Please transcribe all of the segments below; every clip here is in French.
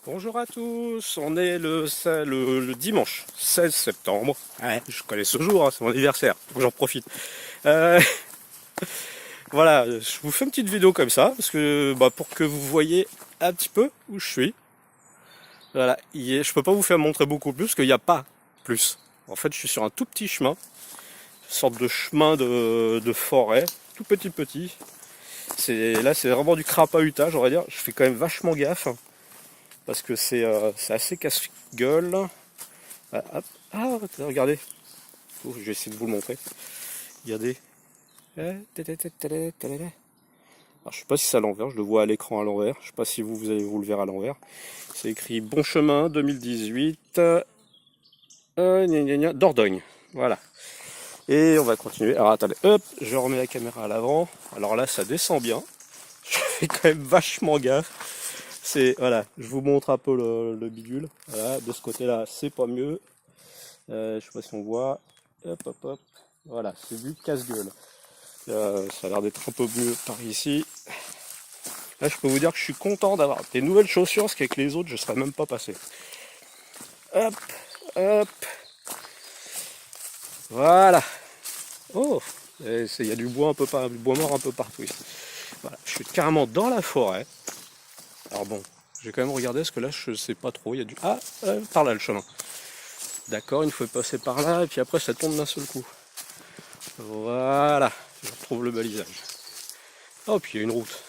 Bonjour à tous, on est le dimanche 16 septembre. Ouais, je connais ce jour, hein, c'est mon anniversaire, faut que j'en profite. Euh, voilà, je vous fais une petite vidéo comme ça, parce que pour que vous voyez un petit peu où je suis. Voilà, je peux pas vous faire montrer beaucoup plus, parce qu'il n'y a pas plus. En fait, je suis sur un tout petit chemin, une sorte de chemin de forêt, tout petit. Là, c'est vraiment du crapahutage, on va dire. Je fais quand même vachement gaffe, hein, parce que c'est assez casse-gueule. Ah, hop. Ah, regardez. Oh, je vais essayer de vous le montrer. Regardez. Alors, je sais pas si c'est à l'envers, je le vois à l'écran à l'envers. Je sais pas si vous allez vous le voir à l'envers. C'est écrit Bon Chemin 2018 Dordogne. Voilà. Et on va continuer. Alors attendez, hop, je remets la caméra à l'avant. Alors là, ça descend bien. Je fais quand même vachement gaffe. Voilà, je vous montre un peu le bidule. Voilà, de ce côté-là, c'est pas mieux. Je sais pas si on voit. Hop. Voilà, c'est du casse-gueule. Ça a l'air d'être un peu mieux par ici. Là, je peux vous dire que je suis content d'avoir des nouvelles chaussures, parce qu'avec les autres, je ne serais même pas passé. Hop. Voilà. Oh, il y a du bois du bois mort un peu partout ici. Voilà, je suis carrément dans la forêt. Alors bon, je vais quand même regarder, parce que là, je sais pas trop. Il y a par là le chemin. D'accord, il faut passer par là, et puis après, ça tourne d'un seul coup. Voilà, je retrouve le balisage. Oh, puis il y a une route.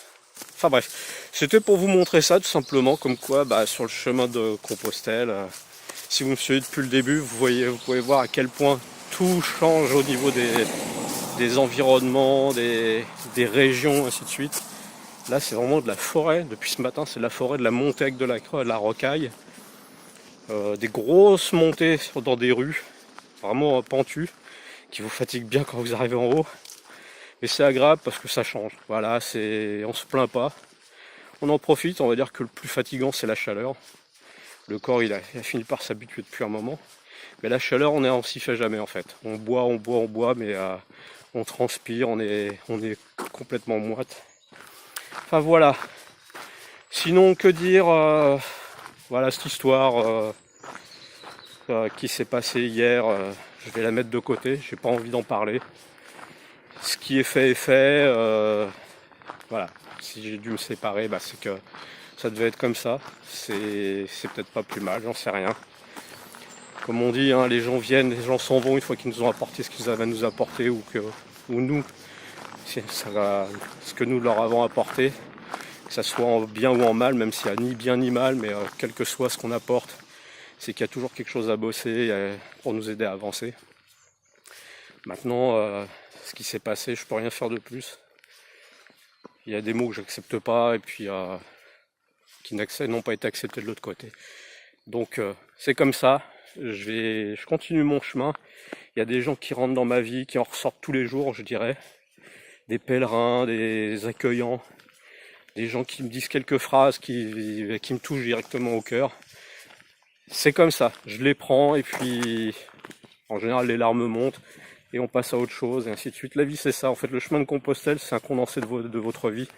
Enfin bref, c'était pour vous montrer ça tout simplement, comme quoi sur le chemin de Compostelle, si vous me suivez depuis le début, vous pouvez voir à quel point tout change au niveau des environnements, des régions, ainsi de suite. Là c'est vraiment de la forêt, depuis ce matin c'est de la forêt, de la montée avec de la rocaille, des grosses montées dans des rues, vraiment pentues, qui vous fatiguent bien quand vous arrivez en haut. Et c'est agréable parce que ça change. Voilà, on se plaint pas. On en profite, on va dire que le plus fatigant c'est la chaleur. Le corps il a fini par s'habituer depuis un moment. Mais la chaleur on s'y fait jamais en fait. On boit, mais on transpire, on est complètement moite. Enfin voilà. Sinon que dire, voilà cette histoire qui s'est passée hier, je vais la mettre de côté, j'ai pas envie d'en parler. Ce qui est fait est fait. Voilà. Si j'ai dû me séparer, c'est que ça devait être comme ça. C'est peut-être pas plus mal, j'en sais rien. Comme on dit, hein, les gens viennent, les gens s'en vont une fois qu'ils nous ont apporté ce qu'ils avaient à nous apporter, ou nous, ce que nous leur avons apporté, que ça soit en bien ou en mal, même s'il n'y a ni bien ni mal, mais quel que soit ce qu'on apporte, c'est qu'il y a toujours quelque chose à bosser pour nous aider à avancer. Maintenant, ce qui s'est passé, je peux rien faire de plus. Il y a des mots que j'accepte pas, et puis qui n'ont pas été acceptés de l'autre côté. Donc c'est comme ça, je continue mon chemin. Il y a des gens qui rentrent dans ma vie, qui en ressortent tous les jours, je dirais. Des pèlerins, des accueillants, des gens qui me disent quelques phrases qui me touchent directement au cœur. C'est comme ça, je les prends, et puis en général les larmes montent et on passe à autre chose, et ainsi de suite. La vie c'est ça, en fait le chemin de Compostelle c'est un condensé de votre vie.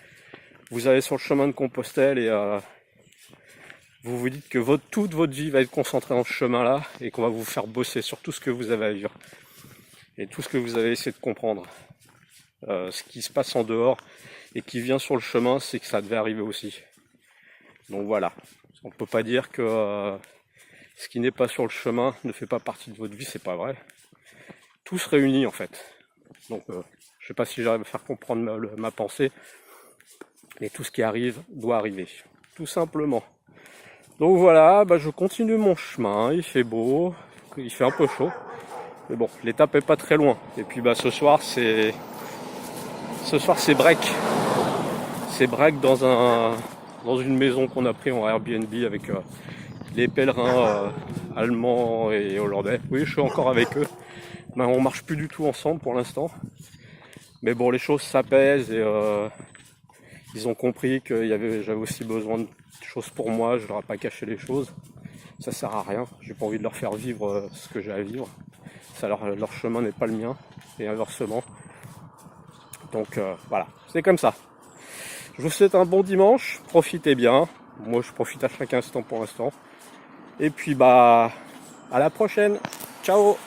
Vous allez sur le chemin de Compostelle et vous vous dites que toute votre vie va être concentrée dans ce chemin-là, et qu'on va vous faire bosser sur tout ce que vous avez à vivre et tout ce que vous avez essayé de comprendre. Ce qui se passe en dehors et qui vient sur le chemin, c'est que ça devait arriver aussi. Donc voilà, on ne peut pas dire que ce qui n'est pas sur le chemin ne fait pas partie de votre vie, c'est pas vrai. Tout se réunit en fait. Donc je sais pas si j'arrive à faire comprendre ma pensée, mais tout ce qui arrive doit arriver, tout simplement. Donc voilà, je continue mon chemin, il fait beau, il fait un peu chaud, mais bon, l'étape est pas très loin. Et puis ce soir c'est break. C'est break dans une maison qu'on a pris en Airbnb avec les pèlerins allemands et hollandais. Oui, je suis encore avec eux. On marche plus du tout ensemble pour l'instant. Mais bon, les choses s'apaisent, et ils ont compris que j'avais aussi besoin de choses pour moi. Je leur ai pas caché les choses. Ça sert à rien. J'ai pas envie de leur faire vivre ce que j'ai à vivre. Leur chemin n'est pas le mien, et inversement. Donc voilà, c'est comme ça. Je vous souhaite un bon dimanche, profitez bien, Moi, je profite à chaque instant pour l'instant. Et puis, bah, à la prochaine. Ciao!